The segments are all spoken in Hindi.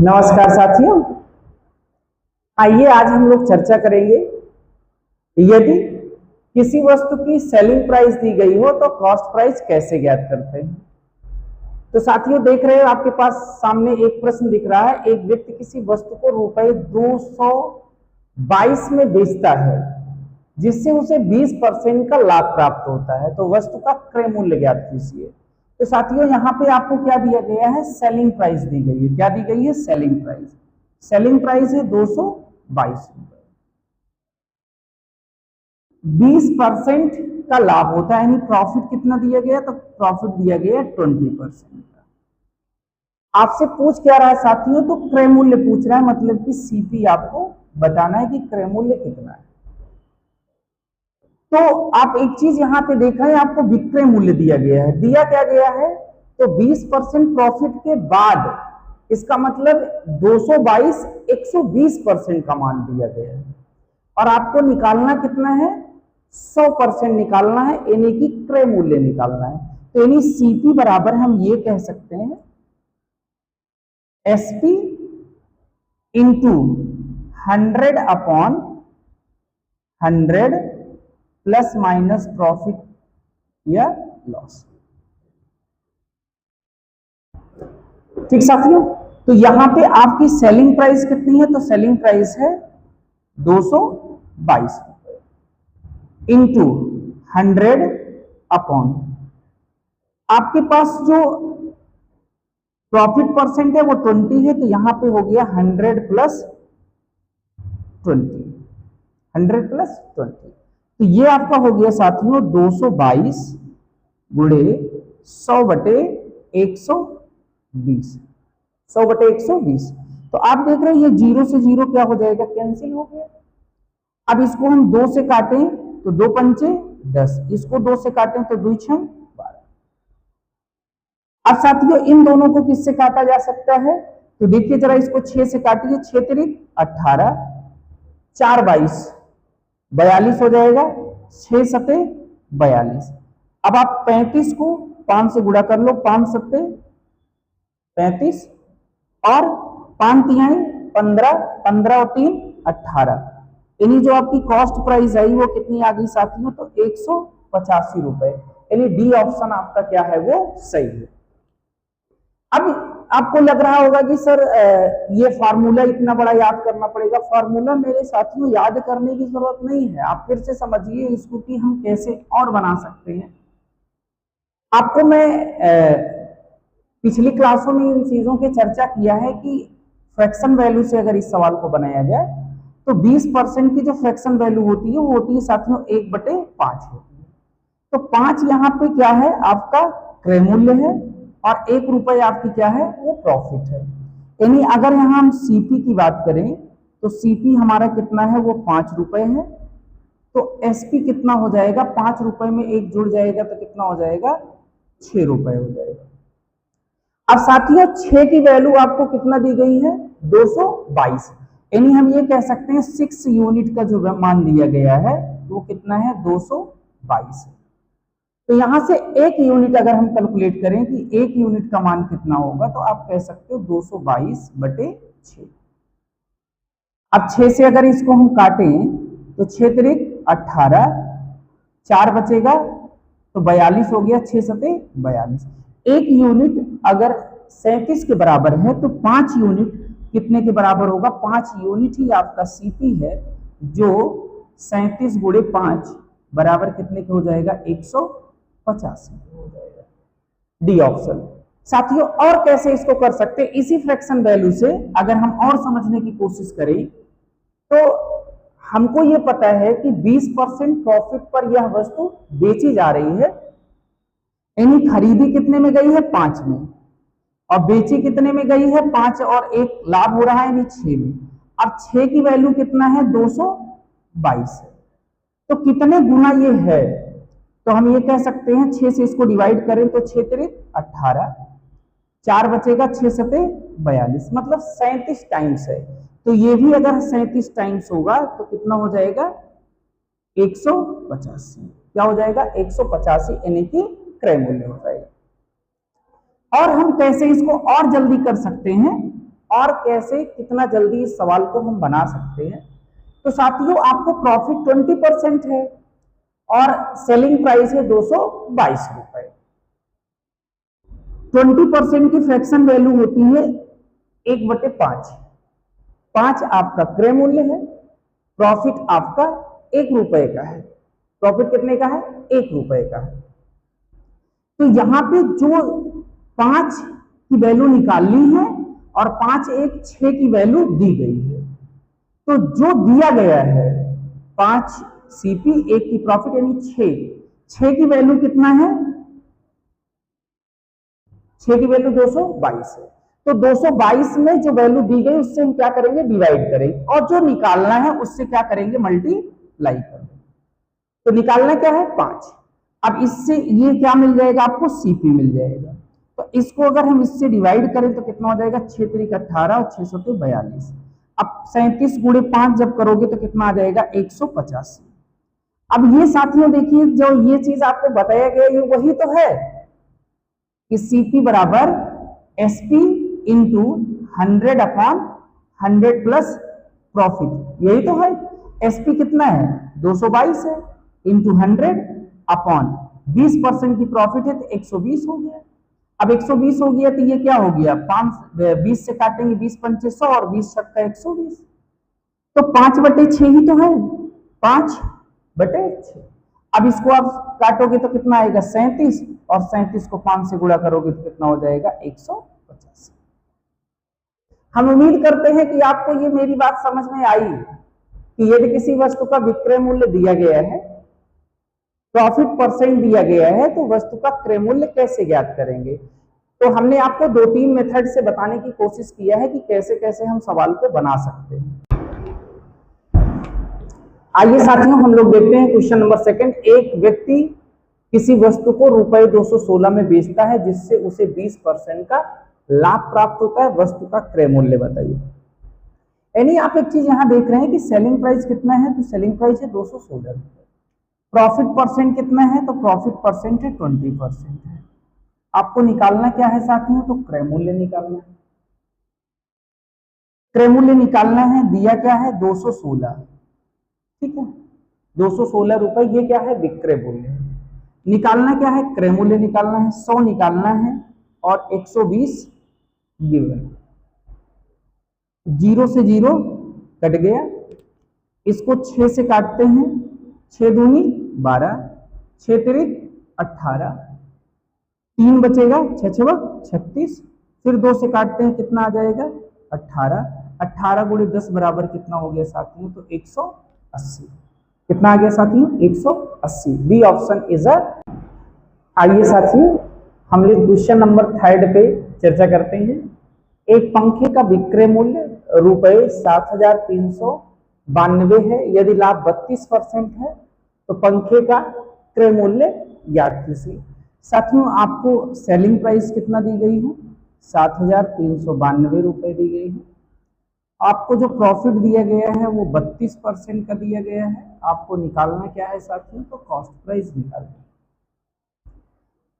नमस्कार साथियों, आइए आज हम लोग चर्चा करेंगे। यदि किसी वस्तु की सेलिंग प्राइस दी गई हो तो कॉस्ट प्राइस कैसे ज्ञात करते हैं। तो साथियों देख रहे हो आपके पास सामने एक प्रश्न दिख रहा है। एक व्यक्ति किसी वस्तु को रुपए 222 में बेचता है जिससे उसे 20% का लाभ प्राप्त होता है, तो वस्तु का क्रय मूल्य ज्ञात कीजिए। तो साथियों यहाँ पे आपको क्या दिया गया है, सेलिंग प्राइस दी गई है। क्या दी गई है, सेलिंग प्राइस। सेलिंग प्राइस है 222 रुपए। 20% का लाभ होता है, यानी प्रॉफिट कितना दिया गया, तो प्रॉफिट दिया गया 20% का। आपसे पूछ क्या रहा है साथियों, तो क्रय मूल्य पूछ रहा है, मतलब कि सीपी आपको बताना है कि क्रय मूल्य कितना है। तो आप एक चीज यहां पे देख रहे हैं, आपको विक्रय मूल्य दिया गया है। दिया क्या गया है, तो 20% प्रॉफिट के बाद, इसका मतलब 222 120% का मान दिया गया है। और आपको निकालना कितना है, 100% निकालना है, यानी कि क्रय मूल्य निकालना है। तो यानी सीपी बराबर हम ये कह सकते हैं SP into 100 upon 100 plus minus profit या लॉस। ठीक साथियों, तो यहां पे आपकी सेलिंग प्राइस कितनी है, तो सेलिंग प्राइस है 222 इंटू 100 अपॉन आपके पास जो प्रॉफिट परसेंट है वो 20 है, तो यहां पे हो गया 100 प्लस 20, 100 प्लस 20। तो ये आपका हो गया साथियों 222 गुणे 100 बटे 120, 100 बटे 120। तो आप देख रहे हैं ये जीरो से जीरो क्या हो जाएगा, कैंसिल हो गया। अब इसको हम 2 से काटें तो 2 पंचे 10, इसको 2 से काटें तो 2 छह 12। अब साथियों इन दोनों को किससे काटा जा सकता है, तो देखिए जरा इसको 6 से काटिए, 6 तिरिक 18, 4 22 42 हो जाएगा, 6 सते 42। अब आप 35 को 5 से गुणा कर लो, 5 सते 35 और 5 तिहाई 15, 15 और 3 18। यानी जो आपकी कॉस्ट प्राइस आई वो कितनी आ गई साथियों, तो 185 रुपए। यानी डी ऑप्शन आपका क्या है, वो सही है। अब आपको लग रहा होगा कि सर ये फार्मूला इतना बड़ा याद करना पड़ेगा। फार्मूला मेरे साथियों याद करने की जरूरत नहीं है, आप फिर से समझिए इसको कि हम कैसे और बना सकते हैं। आपको मैं पिछली क्लासों में इन चीजों की चर्चा किया है कि फ्रैक्शन वैल्यू से अगर इस सवाल को बनाया जाए तो 20% की जो फ्रैक्शन वैल्यू होती है वो होती है साथियों 1/5 होती है। तो 5 यहाँ पे क्या है, आपका क्रय मूल्य है और 1 रुपए आपकी क्या है, वो प्रॉफिट है। यानी अगर यहाँ हम सीपी की बात करें तो सीपी हमारा कितना है, वो 5 रुपए है। तो एसपी कितना हो जाएगा, 5 रुपए में 1 जुड़ जाएगा तो कितना हो जाएगा, 6 रुपए हो जाएगा। अब साथियों 6 की वैल्यू आपको कितना दी गई है, 222। यानी हम ये कह सकते हैं 6 यूनिट का जो मान दिया गया है वो कितना है, 222 है। तो यहां से 1 यूनिट अगर हम कैलकुलेट करें कि 1 यूनिट का मान कितना होगा, तो आप कह सकते हो 222 बटे 6। अब 6 से अगर इसको हम काटें तो 6 तिरिक 18, 4 बचेगा तो 42 हो गया, 6 सते 42। 1 यूनिट अगर 37 के बराबर है तो 5 यूनिट कितने के बराबर होगा, 5 यूनिट ही आपका सीपी है, जो 37 गुणे 5 बराबर कितने के हो जाएगा, 185 हो जाएगा। D option. साथियों और कैसे इसको कर सकते हैं, इसी फ्रैक्शन वैल्यू से अगर हम और समझने की कोशिश करें तो हमको ये पता है कि 20% प्रॉफिट पर यह वस्तु बेची जा रही है। यानी खरीदी कितने में गई है, 5 में, और बेची कितने में गई है, 5 और 1 लाभ हो रहा है यानी 6 में। अब 6 की वैल्यू कितना है, 222 है। तो कितने गुना ये है, तो हम ये कह सकते हैं 6 से इसको डिवाइड करें तो 6 तिरिक 18, 4 बचेगा, 6 सते 42, मतलब 37 टाइम्स है। तो ये भी अगर 37 टाइम्स होगा तो कितना हो जाएगा, 185। क्या हो जाएगा, 185, यानी कि क्रय मूल्य हो जाएगा। और हम कैसे इसको और जल्दी कर सकते हैं, और कैसे कितना जल्दी इस सवाल को हम बना सकते हैं। तो साथियों आपको प्रॉफिट 20% है और सेलिंग प्राइस है 222 रुपए। 20% की फ्रैक्शन वैल्यू होती है 1/5। 5 आपका क्रय मूल्य है, प्रॉफिट आपका 1 रुपए का है। प्रॉफिट कितने का है? 1 रुपए का है। तो यहां पे जो 5 की वैल्यू निकालनी है और 5 1 6 की वैल्यू दी गई है। तो जो दिया गया है 5 सीपी 1 की प्रॉफिट यानी 6 की वैल्यू कितना है? 6 की वैल्यू 222 है। तो 222 में जो वैल्यू दी गई उससे हम क्या करेंगे? डिवाइड करेंगे और जो निकालना है उससे क्या करेंगे? मल्टीप्लाई करेंगे। तो निकालना क्या है? 5। अब इससे ये क्या मिल जाएगा आपको? सीपी मिल जाएगा। तो इसको अगर हम इससे डिवाइड करें तो कितना हो जाएगा? 6 3 18 और 6 7 42। अब 37 गुणे 5 जब करोगे तो कितना आ जाएगा? 185। अब ये साथियों देखिए जो ये चीज आपको बताया गया ये वही तो है कि सीपी बराबर एसपी इंटू 100/100 प्लस प्रॉफिट, यही तो है। एसपी कितना है? 222 है इंटू 100/20% की प्रॉफिट है तो 120 हो गया। अब 120 हो गया तो ये क्या हो गया? 20 से काटेंगे 20 पंचे 100 और 20 छक्का 120। तो 5/6 ही तो है, 5/6। अब इसको आप काटोगे तो कितना आएगा? 37 और 37 को 5 से गुणा करोगे तो कितना हो जाएगा? 185। हम उम्मीद करते हैं कि आपको ये मेरी बात समझ में आई कि यदि किसी वस्तु का विक्रय मूल्य दिया गया है, प्रॉफिट परसेंट दिया गया है, तो वस्तु का क्रय मूल्य कैसे ज्ञात करेंगे। तो हमने आपको 2-3 मेथड से बताने की कोशिश किया है कि कैसे कैसे हम सवाल को बना सकते हैं। आइए साथियों हम लोग देखते हैं क्वेश्चन नंबर 2। एक व्यक्ति किसी वस्तु को रुपए 216 में बेचता है जिससे उसे 20% का लाभ प्राप्त होता है। वस्तु का क्रय मूल्य बताइए। यानी आप एक चीज यहां देख रहे हैं कि सेलिंग प्राइस कितना है, तो सेलिंग प्राइस है 216 रुपए। प्रॉफिट परसेंट कितना है, तो प्रॉफिट परसेंट है 20% है। आपको निकालना क्या है साथियों? तो क्रय मूल्य निकालना है। क्रय मूल्य निकालना है, दिया क्या है? 216, ठीक है। 216 रुपए ये क्या है? विक्रय मूल्य है। निकालना क्या है? क्रय मूल्य निकालना है। 100 निकालना है और 120 गिवन। 0 से 0 कट गया। इसको 6 से काटते हैं, 6 दूनी 12, 6 तिरिक 18, 3 बचेगा, 6 छक 36। फिर 2 से काटते हैं, कितना आ जाएगा? 18। 18 गुणे 10 बराबर कितना हो गया साथियों? तो 180। कितना आ गया साथियों? 180। B option is a. आइए साथियों हम लोग क्वेश्चन नंबर 3 पे चर्चा करते हैं। एक पंखे का विक्रय मूल्य रुपए 7,392 है। यदि लाभ 32% है तो पंखे का क्रय मूल्य ज्ञात कीजिए। साथियों आपको सेलिंग प्राइस कितना दी गई है? 7,392 रुपए दी गई है। आपको जो प्रॉफिट दिया गया है वो 32% का दिया गया है। आपको निकालना क्या है साथियों? तो कॉस्ट प्राइस निकालना।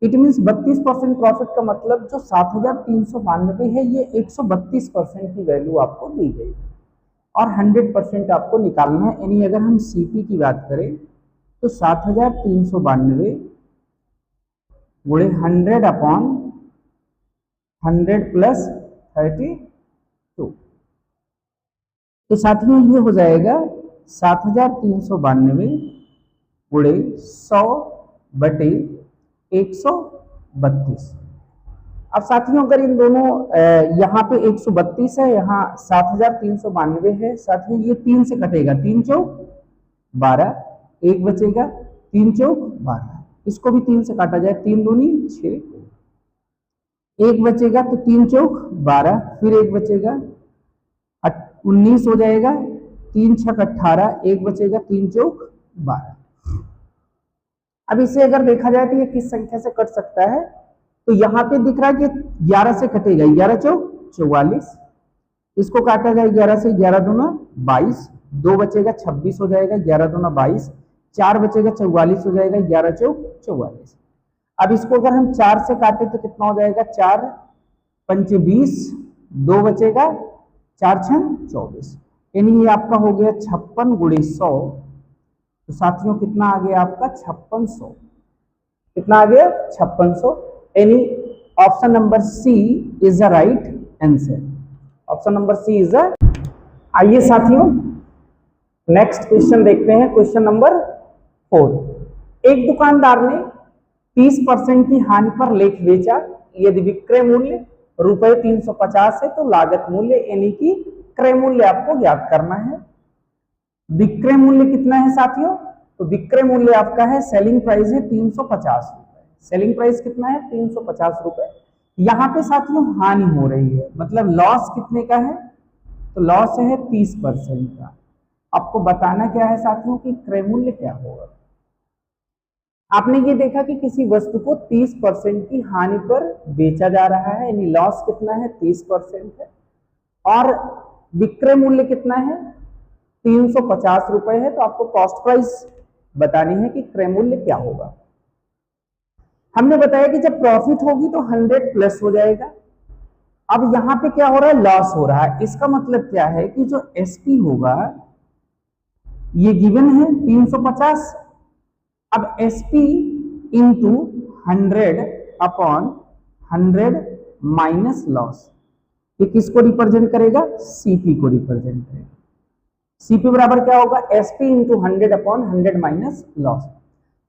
इट मीन्स 32% प्रॉफिट का मतलब जो 7,392 है ये 132% की वैल्यू आपको दी गई है और 100% आपको निकालना है। यानी अगर हम सीपी की बात करें तो 7,392 गुणे 100/100 प्लस 32। तो साथियों ये हो जाएगा 7,392 गुणे 100/132। अब साथियों अगर इन दोनों यहाँ पे 132 है, यहाँ 7,392 है। साथियों ये 3 से कटेगा, 3 चौक 12, 1 बचेगा, 3 चौक 12। इसको भी 3 से काटा जाए, 3 दूनी 6, 1 बचेगा तो 3 चौक 12, फिर 1 बचेगा 19 हो जाएगा, 3 छक 18, 1 बचेगा, 3 चौक 12। अब इसे अगर देखा जाए तो ये किस संख्या से कट सकता है? तो यहाँ पे दिख रहा है कि 11 से कटेगा, 11 चौक 44। इसको काटा जाए 11 से, 11 दूना 22, 2 बचेगा 26 हो जाएगा, 11 दूना 22, 4 बचेगा 44 हो जाएगा, 11 चौक 44। अब इसको अगर हम 4 से काटे तो कितना हो जाएगा? 4 पंचे 20, 2 बचेगा, 4 छन 24, यानी ये आपका हो गया 56 गुणे 100। तो साथियों कितना आ गया आपका 5600, कितना आ गया 5600, यानी option number C is the right answer. Option number C is the. आइए साथियों नेक्स्ट क्वेश्चन देखते हैं, क्वेश्चन नंबर 4। एक दुकानदार ने 30% की हानि पर लेख बेचा, यदि विक्रय मूल्य रुपए 350 है तो लागत मूल्य यानी कि क्रय मूल्य आपको ज्ञात करना है। विक्रय मूल्य कितना है साथियों, तो विक्रय मूल्य आपका है, सेलिंग प्राइस है 350 रुपए, सेलिंग प्राइस कितना है 350 रुपए। यहाँ पे साथियों हानि हो रही है, मतलब लॉस कितने का है, तो लॉस है 30% का। आपको बताना क्या है साथियों कि क्रय मूल्य क्या होगा। आपने ये देखा कि किसी वस्तु को 30% की हानि पर बेचा जा रहा है, यानी लॉस कितना है 30% है, और विक्रय मूल्य कितना है 350 रुपए है। तो आपको कॉस्ट प्राइस बतानी है कि क्रय मूल्य क्या होगा। हमने बताया कि जब प्रॉफिट होगी तो 100 प्लस हो जाएगा। अब यहां पे क्या हो रहा है, लॉस हो रहा है। इसका मतलब क्या है कि जो एसपी होगा ये गिवन है 350, अब SP into 100 upon 100 minus loss, ये किसको रिप्रेजेंट करेगा, सीपी को रिप्रेजेंट करेगा। सीपी बराबर क्या होगा, SP into 100 upon 100 minus loss.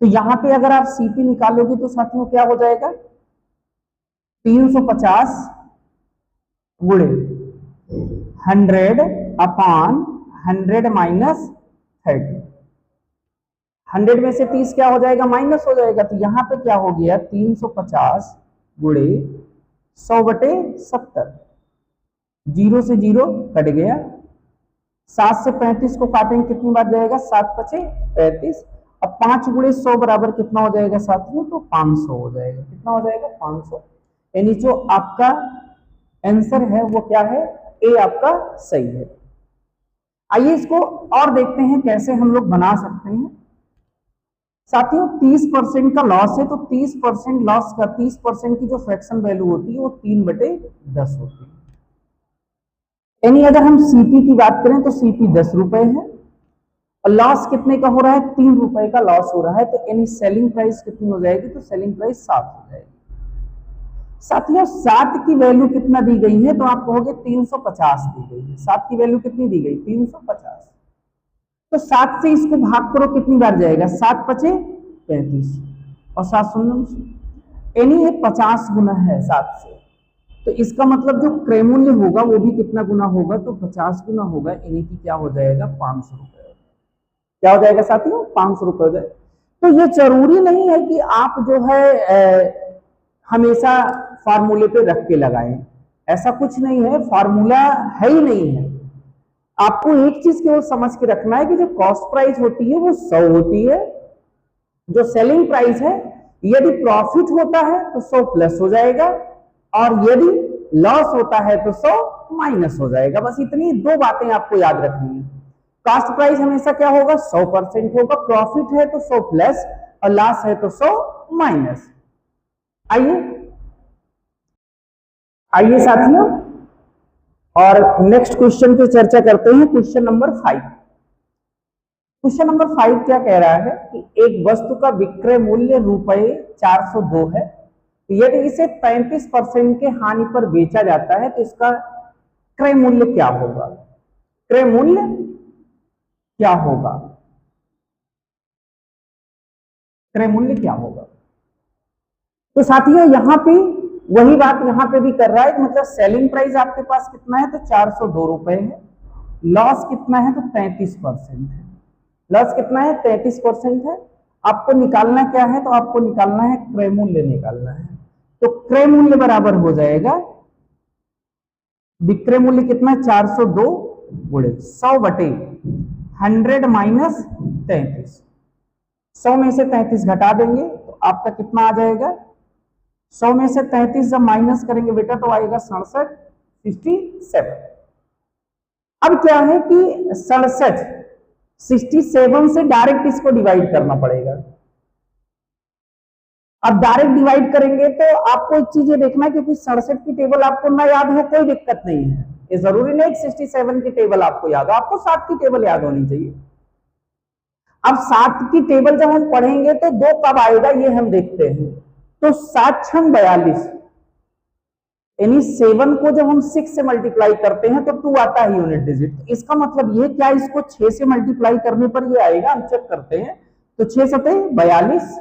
तो यहां पे अगर आप सीपी निकालोगे तो साथियों क्या हो जाएगा, 350 गुणे 100 अपॉन 100 माइनस 30। 100 में से 30 क्या हो जाएगा, माइनस हो जाएगा। तो यहां पे क्या हो गया 350 गुणे 100/70, 0 से 0 कट गया, 7 से 35 को काटेंगे कितनी बार जाएगा, 7 × 5 = 35। अब 5 गुणे 100 बराबर कितना हो जाएगा साथियों, तो 500 हो जाएगा। कितना हो जाएगा 500, यानी जो आपका आंसर है वो क्या है, ए आपका सही है। आइए इसको और देखते हैं कैसे हम लोग बना सकते हैं। साथियों 30% का लॉस है, तो 30% लॉस का 30% की जो फ्रैक्शन वैल्यू होती है वो 3/10 होती है। यानी अगर हम सीपी की बात करें तो सीपी 10 रुपए है और लॉस कितने का हो रहा है, 3 रुपए का लॉस हो रहा है। तो यानी सेलिंग प्राइस कितनी हो जाएगी, तो सेलिंग प्राइस 7 हो जाएगी। साथियों 7 की वैल्यू कितना दी गई है, तो आप कहोगे 350 दी गई है। 7 की वैल्यू कितनी दी गई, 350। तो 7 से इसको भाग करो कितनी बार जाएगा, 7 × 5 = 35 और 7 शून्य, यानी ये 50 गुना है 7 से। तो इसका मतलब जो क्रय मूल्य होगा वो भी कितना गुना होगा, तो 50 गुना होगा, यानी कि क्या हो जाएगा 500 रुपए। क्या हो जाएगा साथियों, 500 रुपए हो जाए। तो ये जरूरी नहीं है कि आप जो है हमेशा फार्मूले पे रख के लगाएं, ऐसा कुछ नहीं है, फार्मूला है ही नहीं है। आपको एक चीज केवल समझ के रखना है कि जो कॉस्ट प्राइस होती है वो 100 होती है, जो सेलिंग प्राइस है यदि प्रॉफिट होता है तो 100 प्लस हो जाएगा, और यदि लॉस होता है तो 100 माइनस हो जाएगा। बस इतनी 2 बातें आपको याद रखनी है। कॉस्ट प्राइस हमेशा क्या होगा, 100% होगा, प्रॉफिट है तो 100 प्लस और लॉस है तो 100 माइनस। आइए साथियों और नेक्स्ट क्वेश्चन पे चर्चा करते हैं, क्वेश्चन नंबर 5। क्वेश्चन नंबर 5 क्या कह रहा है कि एक वस्तु का विक्रय मूल्य रुपए 402 है, यदि इसे 35% के हानि पर बेचा जाता है तो इसका क्रय मूल्य क्या होगा। क्रय मूल्य क्या होगा, क्रय मूल्य क्या होगा। तो साथियों यहां पे वही बात यहां पे भी कर रहा है, मतलब सेलिंग प्राइस आपके पास कितना है, तो 402 रुपए है, लॉस कितना है, तो 33% है। लॉस कितना है, 33% है। आपको निकालना क्या है, तो आपको निकालना है क्रय मूल्य निकालना है। तो क्रय मूल्य बराबर हो जाएगा, विक्रय मूल्य कितना, 402 गुणे 100/100 माइनस 33। 100 में से 33 घटा देंगे तो आपका कितना आ जाएगा, 100 में से 33 जब माइनस करेंगे बेटा तो आएगा 67, 67। अब क्या है कि 67 से डायरेक्ट इसको डिवाइड करना पड़ेगा। अब डायरेक्ट डिवाइड करेंगे तो आपको एक चीज ये देखना है, क्योंकि 67 की टेबल आपको ना याद हो कोई दिक्कत नहीं है, ये जरूरी नहीं 67 की टेबल आपको याद हो, आपको 7 की टेबल याद होनी चाहिए। अब 7 की टेबल जब हम पढ़ेंगे तो 2 कब आएगा ये हम देखते हैं। तो 7 छंग 42, यानी 7 को जब हम 6 से मल्टीप्लाई करते हैं तो 2 आता है यूनिट डिजिट। इसका मतलब ये क्या, इसको 6 से मल्टीप्लाई करने पर ये आएगा, हम चेक करते हैं। तो 6 सते 42,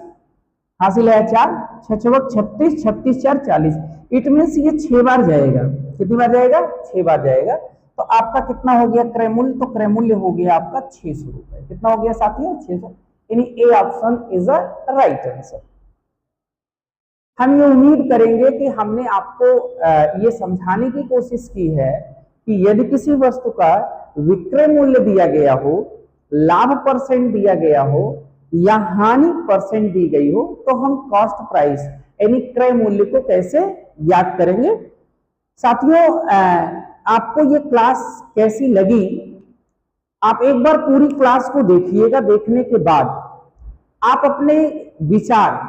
हासिल है 4, 6 छक 36, 36 4 40। इट मीन्स ये 6 बार जाएगा। कितनी बार जाएगा? 6 बार जाएगा। तो आपका कितना हो गया क्रय मूल्य? तो क्रय मूल्य हो गया आपका 600 रुपए। कितना हो गया साथियों? 600। यानी A option is a right answer. हम ये उम्मीद करेंगे कि हमने आपको ये समझाने की कोशिश की है कि यदि किसी वस्तु का विक्रय मूल्य दिया गया हो, लाभ परसेंट दिया गया हो या हानि परसेंट दी गई हो, तो हम कॉस्ट प्राइस यानी क्रय मूल्य को कैसे याद करेंगे। साथियों आपको ये क्लास कैसी लगी, आप एक बार पूरी क्लास को देखिएगा। देखने के बाद आप अपने विचार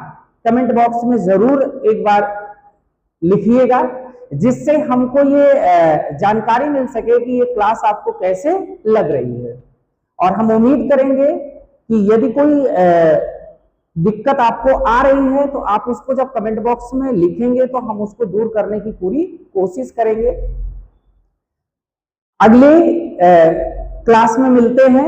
कमेंट बॉक्स में जरूर एक बार लिखिएगा, जिससे हमको ये जानकारी मिल सके कि ये क्लास आपको कैसे लग रही है। और हम उम्मीद करेंगे कि यदि कोई दिक्कत आपको आ रही है तो आप उसको जब कमेंट बॉक्स में लिखेंगे तो हम उसको दूर करने की पूरी कोशिश करेंगे। अगले क्लास में मिलते हैं।